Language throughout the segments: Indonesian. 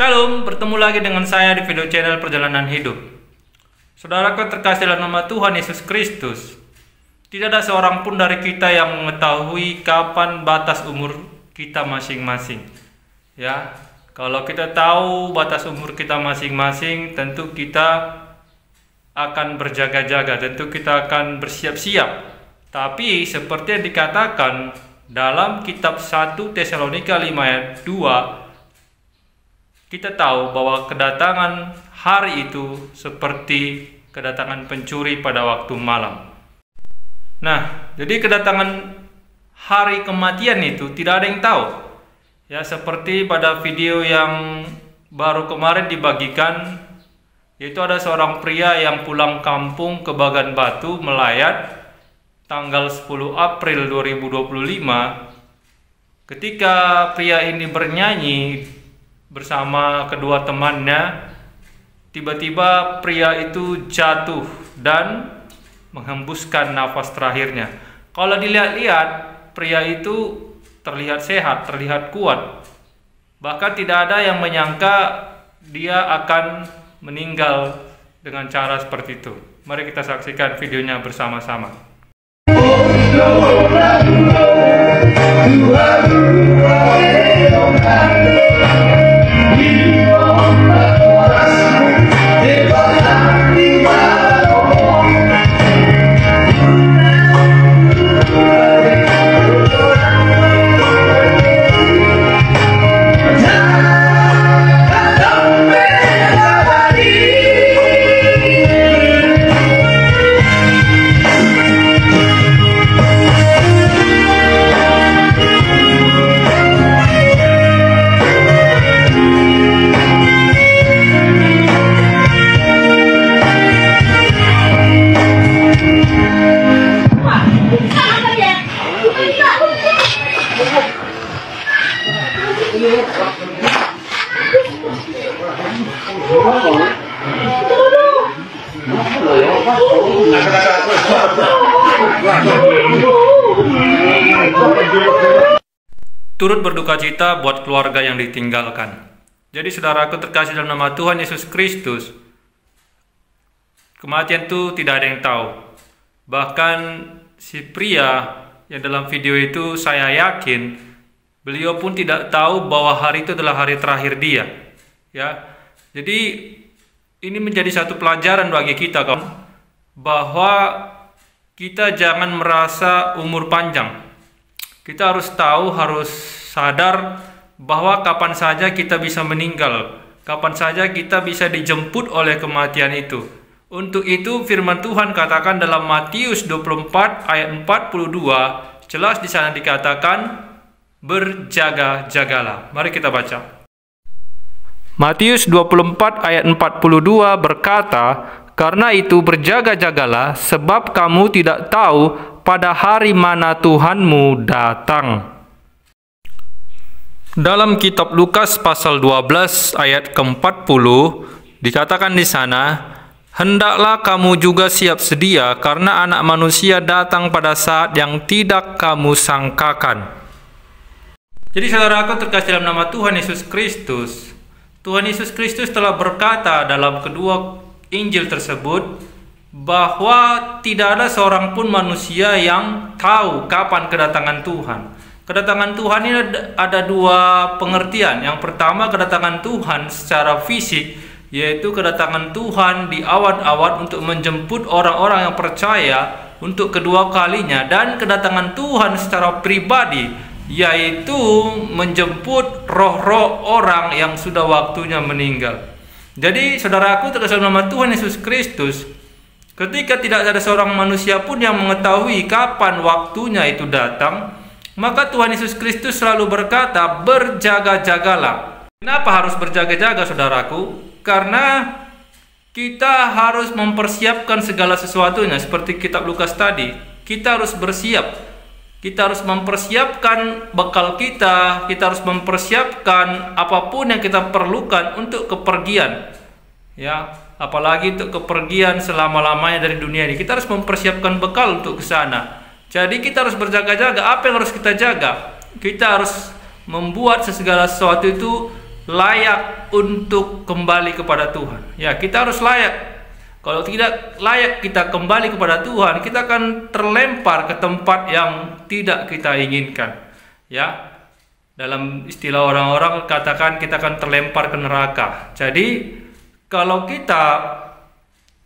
Shalom, bertemu lagi dengan saya di video channel Perjalanan Hidup. Saudaraku terkasih dalam nama Tuhan Yesus Kristus, tidak ada seorang pun dari kita yang mengetahui kapan batas umur kita masing-masing. Ya, kalau kita tahu batas umur kita masing-masing, tentu kita akan berjaga-jaga, tentu kita akan bersiap-siap. Tapi seperti yang dikatakan dalam kitab 1 Tesalonika 5 ayat 2, kita tahu bahwa kedatangan hari itu seperti kedatangan pencuri pada waktu malam. Nah, jadi kedatangan hari kematian itu tidak ada yang tahu. Ya, seperti pada video yang baru kemarin dibagikan, yaitu ada seorang pria yang pulang kampung ke Bagan Batu melayat tanggal 10 April 2025. Ketika pria ini bernyanyi bersama kedua temannya, tiba-tiba pria itu jatuh dan menghembuskan nafas terakhirnya. Kalau dilihat-lihat, pria itu terlihat sehat, terlihat kuat. Bahkan tidak ada yang menyangka dia akan meninggal dengan cara seperti itu. Mari kita saksikan videonya bersama-sama. Turut berduka cita buat keluarga yang ditinggalkan. Jadi saudaraku terkasih dalam nama Tuhan Yesus Kristus, kematian itu tidak ada yang tahu. Bahkan si pria yang dalam video itu, saya yakin beliau pun tidak tahu bahwa hari itu adalah hari terakhir dia. Ya, jadi ini menjadi satu pelajaran bagi kita, kawan, bahwa kita jangan merasa umur panjang. Kita harus tahu, harus sadar bahwa kapan saja kita bisa meninggal, kapan saja kita bisa dijemput oleh kematian itu. Untuk itu firman Tuhan katakan dalam Matius 24 ayat 42, jelas di sana dikatakan berjaga-jagalah. Mari kita baca. Matius 24 ayat 42 berkata, "Karena itu berjaga-jagalah, sebab kamu tidak tahu pada hari mana Tuhanmu datang." Dalam kitab Lukas pasal 12 ayat ke-40 dikatakan di sana, "Hendaklah kamu juga siap sedia, karena Anak Manusia datang pada saat yang tidak kamu sangkakan." Jadi saudaraku terkasih dalam nama Tuhan Yesus Kristus, Tuhan Yesus Kristus telah berkata dalam kedua Injil tersebut bahwa tidak ada seorang pun manusia yang tahu kapan kedatangan Tuhan. Kedatangan Tuhan ini ada dua pengertian. Yang pertama, kedatangan Tuhan secara fisik, yaitu kedatangan Tuhan di awan-awan untuk menjemput orang-orang yang percaya untuk kedua kalinya, dan kedatangan Tuhan secara pribadi, yaitu menjemput roh-roh orang yang sudah waktunya meninggal. Jadi saudaraku terkasih dalam nama Tuhan Yesus Kristus, ketika tidak ada seorang manusia pun yang mengetahui kapan waktunya itu datang, maka Tuhan Yesus Kristus selalu berkata, berjaga-jagalah. Kenapa harus berjaga-jaga saudaraku? Karena kita harus mempersiapkan segala sesuatunya. Seperti kitab Lukas tadi, kita harus bersiap. Kita harus mempersiapkan bekal kita, kita harus mempersiapkan apapun yang kita perlukan untuk kepergian. Ya, apalagi untuk kepergian selama-lamanya dari dunia ini. Kita harus mempersiapkan bekal untuk ke sana. Jadi kita harus berjaga-jaga. Apa yang harus kita jaga? Kita harus membuat segala sesuatu itu layak untuk kembali kepada Tuhan. Ya, kita harus layak. Kalau tidak layak kita kembali kepada Tuhan, kita akan terlempar ke tempat yang tidak kita inginkan. Ya, dalam istilah orang-orang katakan kita akan terlempar ke neraka. Jadi kalau kita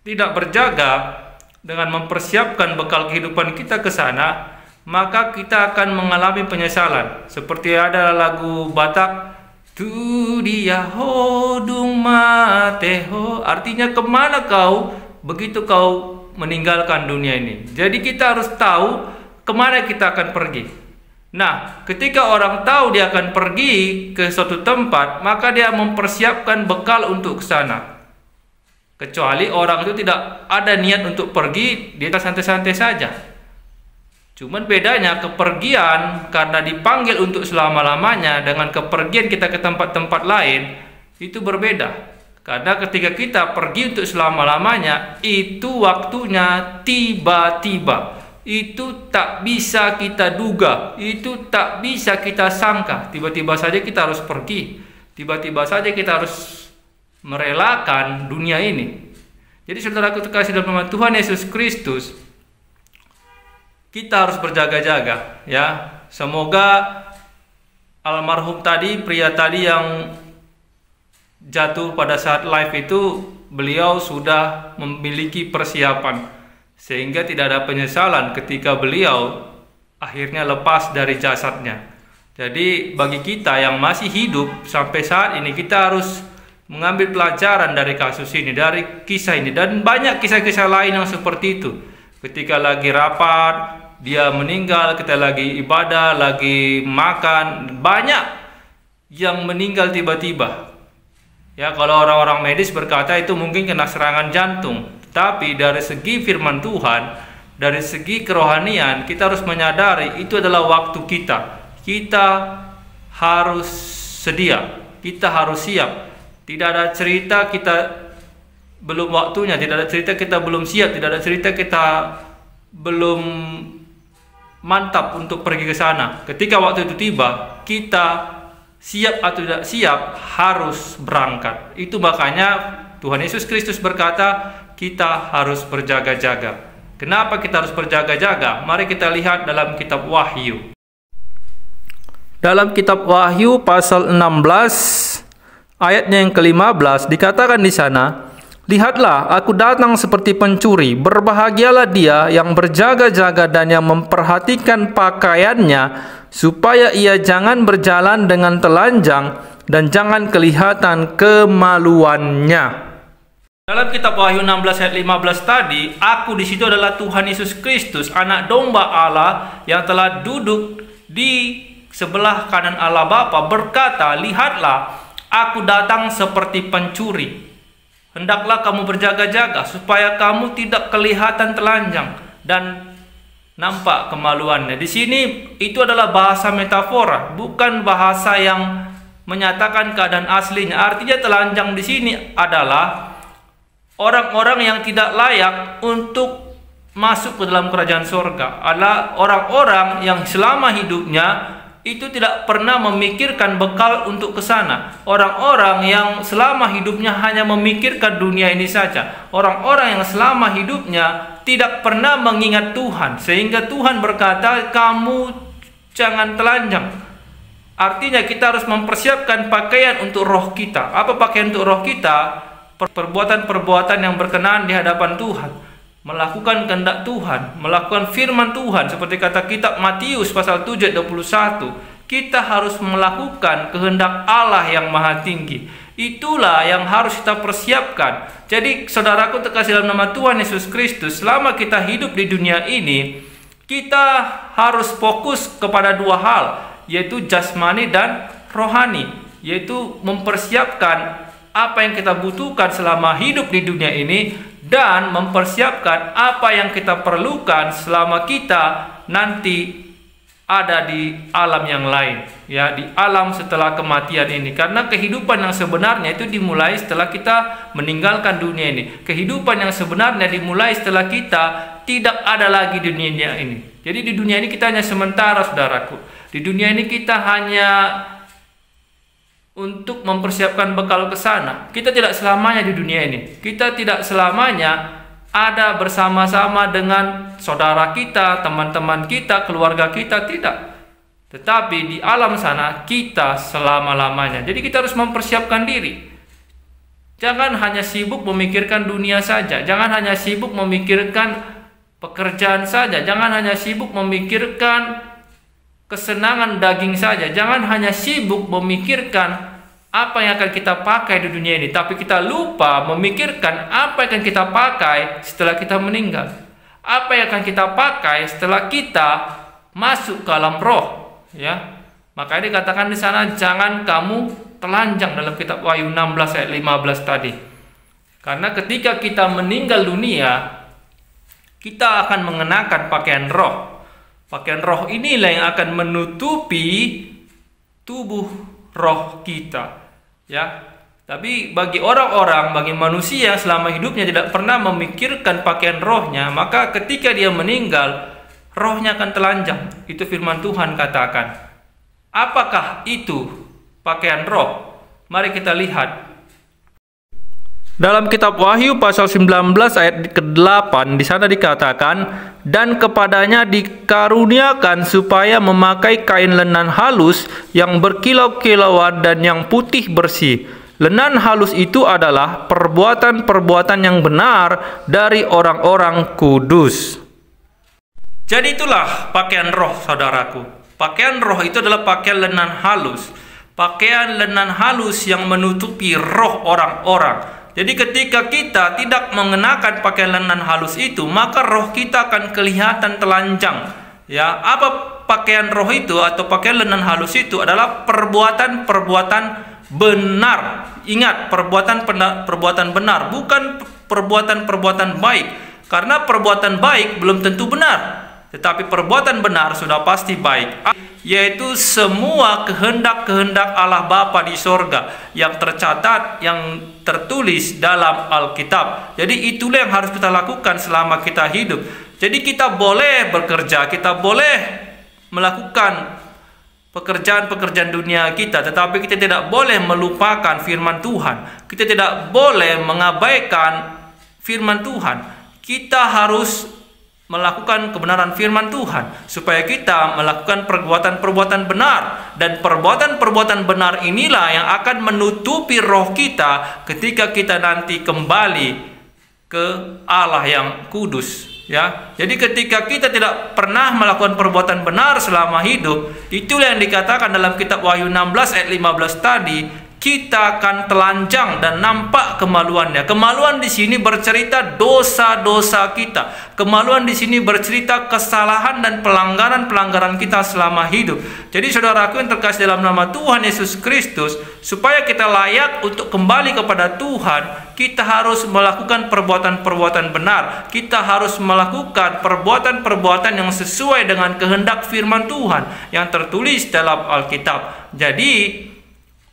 tidak berjaga dengan mempersiapkan bekal kehidupan kita ke sana, maka kita akan mengalami penyesalan. Seperti ada lagu Batak, tu dia hodung mateho, artinya kemana kau begitu kau meninggalkan dunia ini. Jadi kita harus tahu kemana kita akan pergi. Nah, ketika orang tahu dia akan pergi ke suatu tempat, maka dia mempersiapkan bekal untuk ke sana. Kecuali orang itu tidak ada niat untuk pergi, dia santai-santai saja. Cuman bedanya kepergian karena dipanggil untuk selama-lamanya dengan kepergian kita ke tempat-tempat lain itu berbeda. Karena ketika kita pergi untuk selama-lamanya itu waktunya tiba-tiba. Itu tak bisa kita duga, itu tak bisa kita sangka. Tiba-tiba saja kita harus pergi. Tiba-tiba saja kita harus merelakan dunia ini. Jadi saudaraku terkasih dalam nama Tuhan Yesus Kristus, kita harus berjaga-jaga, ya. Semoga almarhum tadi, pria tadi yang jatuh pada saat live itu, beliau sudah memiliki persiapan sehingga tidak ada penyesalan ketika beliau akhirnya lepas dari jasadnya. Jadi bagi kita yang masih hidup sampai saat ini, kita harus mengambil pelajaran dari kasus ini, dari kisah ini, dan banyak kisah-kisah lain yang seperti itu. Ketika lagi rapat dia meninggal, kita lagi ibadah, lagi makan, banyak yang meninggal tiba-tiba. Ya, kalau orang-orang medis berkata itu mungkin kena serangan jantung. Tapi dari segi firman Tuhan, dari segi kerohanian, kita harus menyadari itu adalah waktu kita. Kita harus sedia, kita harus siap. Tidak ada cerita kita belum waktunya, tidak ada cerita kita belum siap, tidak ada cerita kita belum mantap untuk pergi ke sana. Ketika waktu itu tiba, kita siap atau tidak siap harus berangkat. Itu makanya Tuhan Yesus Kristus berkata, kita harus berjaga-jaga. Kenapa kita harus berjaga-jaga? Mari kita lihat dalam kitab Wahyu. Dalam kitab Wahyu pasal 16 ayatnya yang ke-15 dikatakan di sana, lihatlah, aku datang seperti pencuri. Berbahagialah dia yang berjaga-jaga dan yang memperhatikan pakaiannya, supaya ia jangan berjalan dengan telanjang dan jangan kelihatan kemaluannya. Dalam kitab Wahyu 16 ayat 15 tadi, aku di situ adalah Tuhan Yesus Kristus, anak domba Allah yang telah duduk di sebelah kanan Allah Bapa, berkata, lihatlah, aku datang seperti pencuri. Hendaklah kamu berjaga-jaga supaya kamu tidak kelihatan telanjang dan nampak kemaluannya. Di sini itu adalah bahasa metafora, bukan bahasa yang menyatakan keadaan aslinya. Artinya telanjang di sini adalah orang-orang yang tidak layak untuk masuk ke dalam kerajaan surga. Adalah orang-orang yang selama hidupnya itu tidak pernah memikirkan bekal untuk ke sana. Orang-orang yang selama hidupnya hanya memikirkan dunia ini saja. Orang-orang yang selama hidupnya tidak pernah mengingat Tuhan. Sehingga Tuhan berkata, kamu jangan telanjang. Artinya kita harus mempersiapkan pakaian untuk roh kita. Apa pakaian untuk roh kita? Perbuatan-perbuatan yang berkenaan di hadapan Tuhan, melakukan kehendak Tuhan, melakukan firman Tuhan. Seperti kata kitab Matius pasal 7 ayat 21, kita harus melakukan kehendak Allah yang maha tinggi. Itulah yang harus kita persiapkan. Jadi saudaraku terkasih dalam nama Tuhan Yesus Kristus, selama kita hidup di dunia ini, kita harus fokus kepada dua hal, yaitu jasmani dan rohani, yaitu mempersiapkan apa yang kita butuhkan selama hidup di dunia ini dan mempersiapkan apa yang kita perlukan selama kita nanti ada di alam yang lain, ya, di alam setelah kematian ini. Karena kehidupan yang sebenarnya itu dimulai setelah kita meninggalkan dunia ini. Kehidupan yang sebenarnya dimulai setelah kita tidak ada lagi di dunia ini. Jadi di dunia ini kita hanya sementara, saudaraku. Di dunia ini kita hanya untuk mempersiapkan bekal ke sana. Kita tidak selamanya di dunia ini. Kita tidak selamanya ada bersama-sama dengan saudara kita, teman-teman kita, keluarga kita, tidak. Tetapi di alam sana kita selama-lamanya. Jadi kita harus mempersiapkan diri. Jangan hanya sibuk memikirkan dunia saja. Jangan hanya sibuk memikirkan pekerjaan saja. Jangan hanya sibuk memikirkan kesenangan daging saja. Jangan hanya sibuk memikirkan apa yang akan kita pakai di dunia ini, tapi kita lupa memikirkan apa yang akan kita pakai setelah kita meninggal. Apa yang akan kita pakai setelah kita masuk ke alam roh, ya. Makanya dikatakan di sana, jangan kamu telanjang dalam kitab Wahyu 16 ayat 15 tadi. Karena ketika kita meninggal dunia, kita akan mengenakan pakaian roh. Pakaian roh inilah yang akan menutupi tubuh roh kita, ya. Tapi bagi orang-orang, bagi manusia selama hidupnya tidak pernah memikirkan pakaian rohnya, maka ketika dia meninggal, rohnya akan telanjang. Itu firman Tuhan katakan. Apakah itu pakaian roh? Mari kita lihat. Dalam kitab Wahyu pasal 19 ayat ke-8 di sana dikatakan, dan kepadanya dikaruniakan supaya memakai kain lenan halus yang berkilau-kilauan dan yang putih bersih. Lenan halus itu adalah perbuatan-perbuatan yang benar dari orang-orang kudus. Jadi itulah pakaian roh, saudaraku. Pakaian roh itu adalah pakaian lenan halus. Pakaian lenan halus yang menutupi roh orang-orang. Jadi ketika kita tidak mengenakan pakaian lenan halus itu, maka roh kita akan kelihatan telanjang. Ya, apa pakaian roh itu atau pakaian lenan halus itu adalah perbuatan-perbuatan benar. Ingat, perbuatan benar, bukan perbuatan-perbuatan baik. Karena perbuatan baik belum tentu benar. Tetapi perbuatan benar sudah pasti baik, yaitu semua kehendak-kehendak Allah Bapa di sorga yang tercatat, yang tertulis dalam Alkitab. Jadi itulah yang harus kita lakukan selama kita hidup. Jadi kita boleh bekerja, kita boleh melakukan pekerjaan-pekerjaan dunia kita, tetapi kita tidak boleh melupakan firman Tuhan. Kita tidak boleh mengabaikan firman Tuhan. Kita harus melakukan kebenaran firman Tuhan supaya kita melakukan perbuatan-perbuatan benar, dan perbuatan-perbuatan benar inilah yang akan menutupi roh kita ketika kita nanti kembali ke Allah yang kudus, ya. Jadi ketika kita tidak pernah melakukan perbuatan benar selama hidup, itulah yang dikatakan dalam kitab Wahyu 16 ayat 15 tadi, kita akan telanjang dan nampak kemaluannya. Kemaluan di sini bercerita dosa-dosa kita. Kemaluan di sini bercerita kesalahan dan pelanggaran-pelanggaran kita selama hidup. Jadi saudaraku yang terkasih dalam nama Tuhan Yesus Kristus, supaya kita layak untuk kembali kepada Tuhan, kita harus melakukan perbuatan-perbuatan benar. Kita harus melakukan perbuatan-perbuatan yang sesuai dengan kehendak firman Tuhan yang tertulis dalam Alkitab. Jadi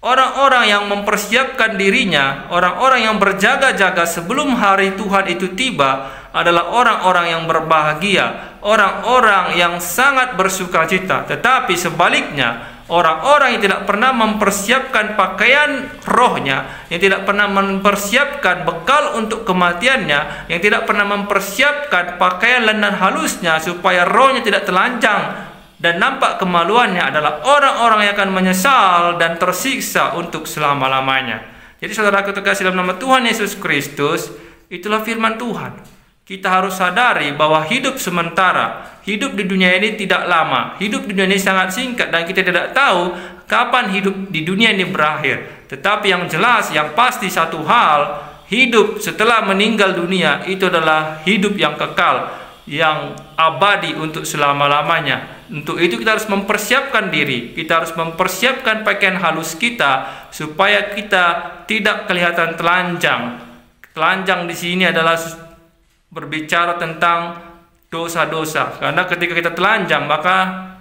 orang-orang yang mempersiapkan dirinya, orang-orang yang berjaga-jaga sebelum hari Tuhan itu tiba adalah orang-orang yang berbahagia, orang-orang yang sangat bersukacita. Tetapi sebaliknya, orang-orang yang tidak pernah mempersiapkan pakaian rohnya, yang tidak pernah mempersiapkan bekal untuk kematiannya, yang tidak pernah mempersiapkan pakaian lenan halusnya supaya rohnya tidak telanjang dan nampak kemaluannya, adalah orang-orang yang akan menyesal dan tersiksa untuk selama-lamanya. Jadi saudaraku terkasih dalam nama Tuhan Yesus Kristus, itulah firman Tuhan. Kita harus sadari bahwa hidup sementara, hidup di dunia ini tidak lama, hidup di dunia ini sangat singkat, dan kita tidak tahu kapan hidup di dunia ini berakhir. Tetapi yang jelas, yang pasti satu hal, hidup setelah meninggal dunia itu adalah hidup yang kekal, yang abadi untuk selama-lamanya. Untuk itu kita harus mempersiapkan diri, kita harus mempersiapkan pakaian halus kita supaya kita tidak kelihatan telanjang. Telanjang di sini adalah berbicara tentang dosa-dosa. Karena ketika kita telanjang, maka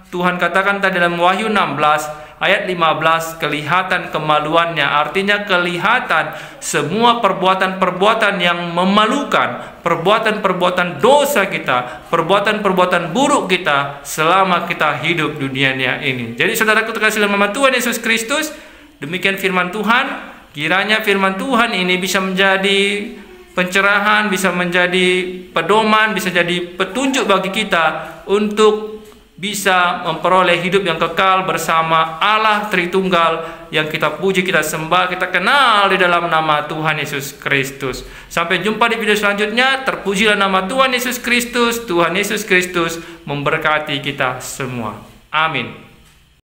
Tuhan katakan tadi dalam Wahyu 16 ayat 15, kelihatan kemaluannya. Artinya kelihatan semua perbuatan-perbuatan yang memalukan, perbuatan-perbuatan dosa kita, perbuatan-perbuatan buruk kita selama kita hidup dunia ini. Jadi saudaraku terkasih dalam nama Tuhan Yesus Kristus, Demikian firman Tuhan. Kiranya firman Tuhan ini bisa menjadi pencerahan, bisa menjadi pedoman, bisa jadi petunjuk bagi kita untuk bisa memperoleh hidup yang kekal bersama Allah Tritunggal yang kita puji, kita sembah, kita kenal di dalam nama Tuhan Yesus Kristus. Sampai jumpa di video selanjutnya. Terpujilah nama Tuhan Yesus Kristus. Tuhan Yesus Kristus memberkati kita semua. Amin.